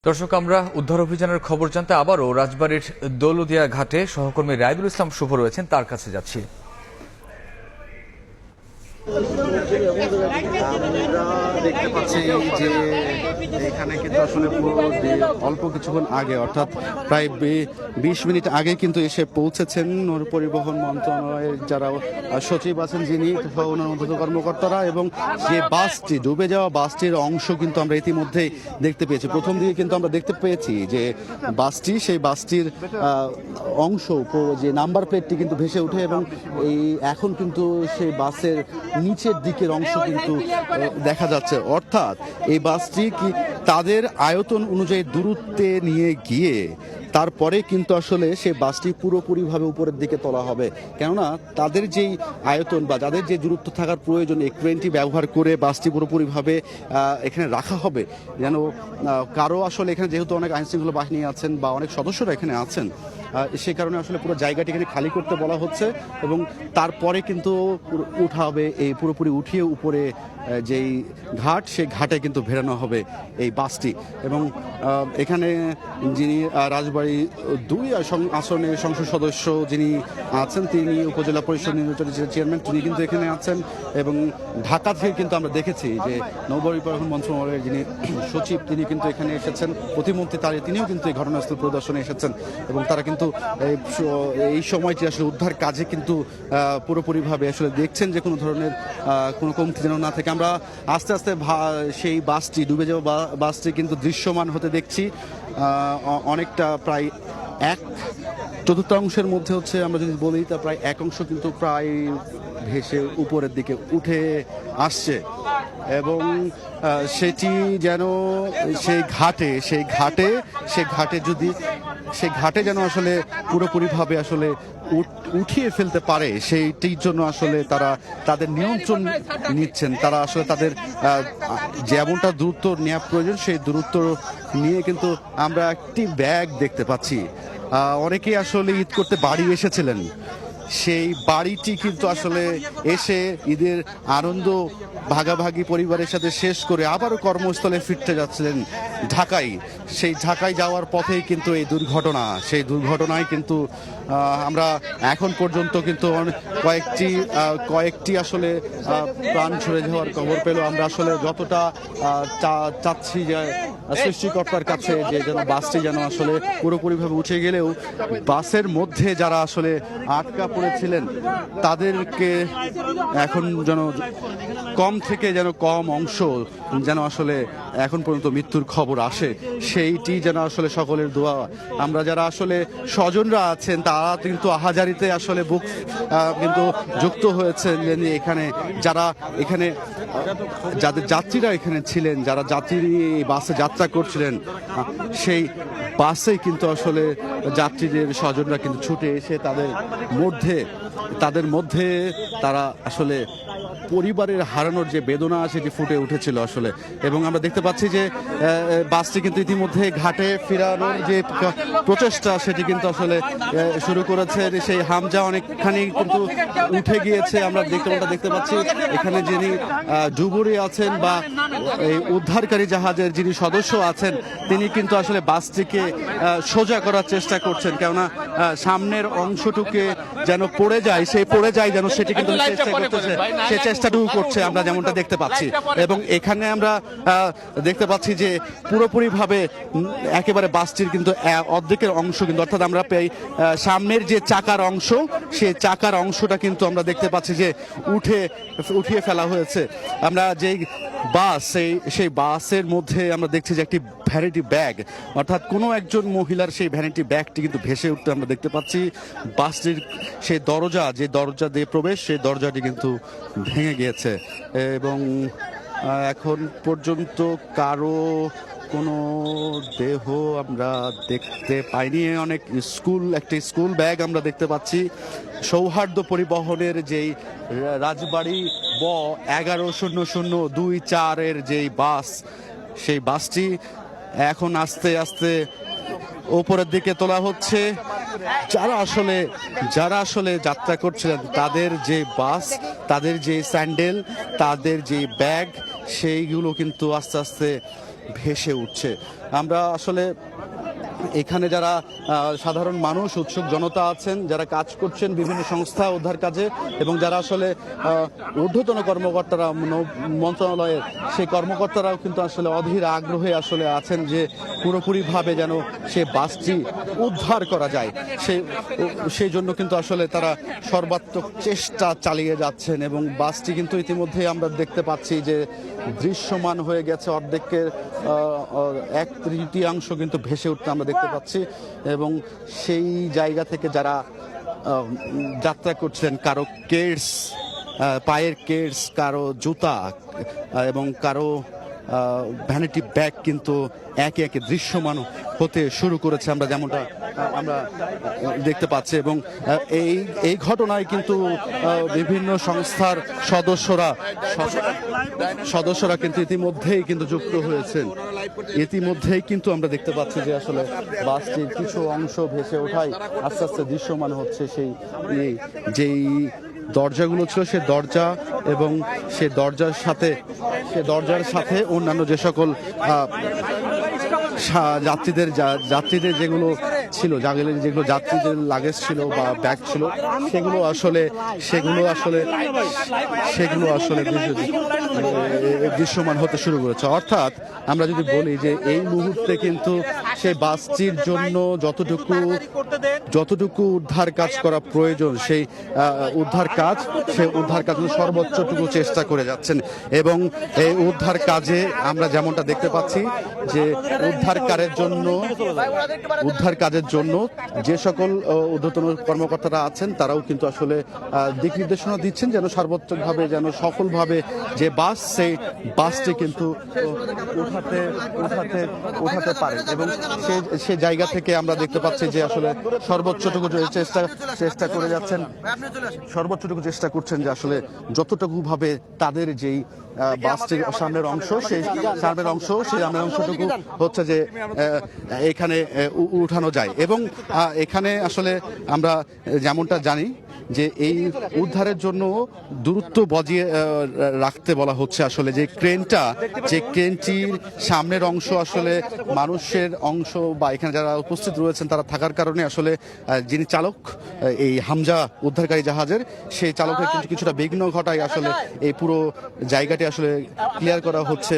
দর্শক, আমরা উদ্ধার অভিযানের খবর জানতে আবারও রাজবাড়ীর দৌলদিয়া ঘাটে সহকর্মী রাইদুল ইসলাম শুভ রয়েছেন, তার কাছে যাচ্ছি। আমরা দেখতে পাচ্ছি যে এখানে কিন্তু আসলে অল্প কিছুক্ষণ আগে অর্থাৎ প্রায় 20 মিনিট আগে কিন্তু এসে পৌঁছেছেন নৌ পরিবহন মন্ত্রণালয়ের যারা সচিব আছেন, যিনি উন্নত কর্মকর্তারা, এবং যে বাসটি ডুবে যাওয়া বাসটির অংশ কিন্তু আমরা ইতিমধ্যেই দেখতে পেয়েছি। প্রথম দিকে কিন্তু আমরা দেখতে পেয়েছি যে সেই বাসটির অংশ, যে নাম্বার প্লেটটি কিন্তু ভেসে ওঠে, এবং এখন কিন্তু সেই বাসের নিচের দিকের অংশ কিন্তু দেখা যাচ্ছে। অর্থাৎ এই বাসটি কি তাদের আয়তন অনুযায়ী দূরত্বে নিয়ে গিয়ে তারপরে কিন্তু আসলে সেই বাসটি পুরোপুরিভাবে উপরের দিকে তোলা হবে। কেননা তাদের যেই আয়তন বা যাদের যে দূরত্ব থাকার প্রয়োজন, এই ক্রেনটি ব্যবহার করে বাসটি পুরোপুরিভাবে এখানে রাখা হবে, যেন কারো আসলে এখানে যেহেতু অনেক আইনশৃঙ্খলা বাহিনী আছেন বা অনেক সদস্যরা এখানে আছেন, সে কারণে আসলে পুরো জায়গাটি এখানে খালি করতে বলা হচ্ছে, এবং তারপরে কিন্তু উঠাবে, এই পুরোপুরি উঠিয়ে উপরে যেই ঘাট, সেই ঘাটে কিন্তু ভেড়ানো হবে এই বাসটি। এবং এখানে যিনি রাজবাড়ী 2 আসনের সংসদ সদস্য যিনি আছেন, তিনি উপজেলা পরিষদ নির্বাচনের চেয়ারম্যান, তিনি কিন্তু এখানে আছেন। এবং ঢাকা থেকে কিন্তু আমরা দেখেছি যে নৌ পরিবহন মন্ত্রণালয়ের যিনি সচিব, তিনি কিন্তু এখানে এসেছেন, প্রতিমন্ত্রী তিনিও কিন্তু এই ঘটনাস্থল পরিদর্শনে এসেছেন, এবং তারা কিন্তু এই সময়টি আসলে উদ্ধার কাজে কিন্তু পুরোপুরিভাবে আসলে দেখছেন যে কোনো ধরনের কোনো কমতি যেন না থাকে। আমরা আস্তে আস্তে সেই বাসটি, ডুবে যাওয়া বাসটি কিন্তু দৃশ্যমান হতে দেখছি। অনেকটা প্রায় 1/4 মধ্যে হচ্ছে, আমরা যদি বলি তা প্রায় 1 অংশ কিন্তু প্রায় ভেসে উপরের দিকে উঠে আসছে, এবং সেটি যেন সেই ঘাটে যেন আসলে পুরোপুরিভাবে আসলে উঠিয়ে ফেলতে পারে, সেইটির জন্য আসলে তারা তাদের নিয়ন্ত্রণ নিচ্ছেন। তারা আসলে তাদের যেমনটা দূরত্ব নেওয়া প্রয়োজন, সেই দূরত্ব নিয়ে কিন্তু আমরা একটি ব্যাগ দেখতে পাচ্ছি। অনেকেই আসলে ঈদ করতে বাড়ি এসেছিলেন, সেই বাড়িটি কিন্তু আসলে এসে ঈদের আনন্দ ভাগাভাগি পরিবারের সাথে শেষ করে আবারও কর্মস্থলে ফিরতে যাচ্ছিলেন ঢাকায়। সেই ঢাকায় যাওয়ার পথেই কিন্তু এই সেই দুর্ঘটনায় কিন্তু আমরা এখন পর্যন্ত কিন্তু কয়েকটি আসলে প্রাণ ঝরে যাওয়ার খবর পেল। আমরা আসলে যতটা চাচ্ছি যে সৃষ্টিকর্তার কাছে যে যেন বাসটি যেন আসলে পুরোপুরিভাবে উঠে গেলেও বাসের মধ্যে যারা আসলে আটকা পড়েছিলেন তাদেরকে এখন যেন কম থেকে যেন কম অংশ যেন আসলে এখন পর্যন্ত মৃত্যুর খবর আসে, সেইটি যেন আসলে সকলের দোয়া। আমরা যারা আসলে স্বজনরা আছেন তারা কিন্তু আহাজারিতে আসলে কিন্তু যুক্ত হয়েছেন এখানে, যাদের যাত্রীরা এখানে ছিলেন, যারা যাত্রী বাসে যাত্রা করছিলেন, সেই বাসে কিন্তু আসলে যাত্রীদের স্বজনরা কিন্তু ছুটে এসে তাদের মধ্যে তারা আসলে পরিবারের হারানোর যে বেদনা সেটি ফুটে উঠেছিল আসলে। এবং আমরা দেখতে পাচ্ছি যে বাসটি কিন্তু ইতিমধ্যে ঘাটে ফেরানোর যে প্রচেষ্টা সেটি কিন্তু আসলে শুরু করেছে। সেই হামজা অনেকখানি কিন্তু উঠে গিয়েছে, আমরা দেখতে পাচ্ছি। এখানে যিনি ডুবুরি আছেন বা এই উদ্ধারকারী জাহাজের যিনি সদস্য আছেন, তিনি কিন্তু আসলে বাসটিকে সোজা করার চেষ্টা করছেন, কেননা সামনের অংশটুকে যেন পড়ে যায় যেন সেটি কিন্তু চেষ্টাটুকু করছে, আমরা যেমনটা দেখতে পাচ্ছি। এবং এখানে আমরা দেখতে পাচ্ছি যে পুরোপুরিভাবে একেবারে বাসটির কিন্তু অর্ধেকের অংশ কিন্তু, অর্থাৎ আমরা সামনের যে চাকার অংশ, সেই চাকার অংশটা কিন্তু আমরা দেখতে পাচ্ছি যে উঠিয়ে ফেলা হয়েছে। আমরা যেই বাস, সেই বাসের মধ্যে আমরা দেখছি যে একটি ভ্যানিটি ব্যাগ, অর্থাৎ কোনো একজন মহিলার সেই ভ্যানিটি ব্যাগটি কিন্তু ভেসে উঠতে আমরা দেখতে পাচ্ছি। বাসটির সেই যে দরজা দিয়ে প্রবেশ, সেই দরজাটি কিন্তু ভেঙে গিয়েছে, এবং এখন পর্যন্ত কারো কোনো দেহ আমরা দেখতে পাইনি। একটি স্কুল ব্যাগ আমরা দেখতে পাচ্ছি। সৌহার্দ্য পরিবহনের যেই রাজবাড়ী 110024 যেই বাস, সেই বাসটি এখন আস্তে আস্তে উপরের দিকে তোলা হচ্ছে। যারা আসলে যাত্রা করছিলেন তাদের যে বাস, তাদের যে স্যান্ডেল, তাদের যে ব্যাগ, সেইগুলো কিন্তু আস্তে আস্তে ভেসে উঠছে। আমরা আসলে এখানে যারা সাধারণ মানুষ, উৎসুক জনতা আছেন, যারা কাজ করছেন বিভিন্ন সংস্থা উদ্ধার কাজে, এবং যারা আসলে ঊর্ধ্বতন কর্মকর্তারা মন্ত্রণালয়ের সেই কর্মকর্তারাও কিন্তু আসলে অধীর আগ্রহে আসলে আছেন যে পুরোপুরিভাবে যেন সে বাসটি উদ্ধার করা যায়। সেই জন্য কিন্তু আসলে তারা সর্বাত্মক চেষ্টা চালিয়ে যাচ্ছেন, এবং বাসটি কিন্তু ইতিমধ্যেই আমরা দেখতে পাচ্ছি যে দৃশ্যমান হয়ে গেছে, অর্ধেকের 1/3 কিন্তু ভেসে উঠতে আমরা দেখতে পাচ্ছি। এবং সেই জায়গা থেকে যারা যাত্রা করছেন, কারো কেডস, পায়ের কেডস, কারো জুতা এবং কারো ভ্যানিটি ব্যাগ কিন্তু একে একে দৃশ্যমান হতে শুরু করেছে, আমরা যেমনটা আমরা দেখতে পাচ্ছি। এবং এই ঘটনায় কিন্তু বিভিন্ন সংস্থার সদস্যরা কিন্তু ইতিমধ্যেই কিন্তু যুক্ত হয়েছেন। ইতিমধ্যেই কিন্তু আমরা দেখতে পাচ্ছি যে আসলে বাসটির কিছু অংশ ভেসে ওঠায় আস্তে আস্তে দৃশ্যমান হচ্ছে সেই যেই দরজাগুলো ছিল, সে দরজা এবং সে দরজার সাথে অন্যান্য যে সকল যাত্রীদের যেগুলো ছিল, যেগুলো যাত্রীদের লাগেজ ছিল বা ব্যাগ ছিল, সেগুলো আসলে দৃশ্যমান হতে শুরু করেছে। অর্থাৎ আমরা যদি বলি যে এই মুহূর্তে কিন্তু সেই বাসটির জন্য যতটুকু উদ্ধার কাজ করা প্রয়োজন, সেই উদ্ধার কাজ সর্বোচ্চটুকু চেষ্টা করে যাচ্ছেন। এবং এই উদ্ধার কাজে আমরা যেমনটা দেখতে পাচ্ছি যে উদ্ধার কাজের জন্য যে সকল ঊর্ধ্বতন কর্মকর্তারা আছেন তারাও কিন্তু আসলে দিক নির্দেশনা দিচ্ছেন যেন সর্বোচ্চভাবে, যেন সফলভাবে যে সেই বাসটি কিন্তু উঠাতে পারে। এবং সেই জায়গা থেকে আমরা দেখতে পাচ্ছি যে আসলে সর্বোচ্চটুকু চেষ্টা করছেন যে আসলে যতটুকু ভাবে তাদের যেই বাসটির সামনের অংশটুকু হচ্ছে যে এখানে উঠানো যায়। এবং এখানে আসলে আমরা যেমনটা জানি যে এই উদ্ধারের জন্য দূরত্ব বজিয়ে রাখতে বলা হচ্ছে। আসলে যে ক্রেনটির সামনের অংশ আসলে মানুষের অংশ বা এখানে যারা উপস্থিত রয়েছেন তারা থাকার কারণে আসলে যিনি চালক এই হামজা উদ্ধারকারী জাহাজের, সেই চালকের কিন্তু কিছুটা বিঘ্ন ঘটায় আসলে এই পুরো জায়গাটি আসলে ক্লিয়ার করা হচ্ছে।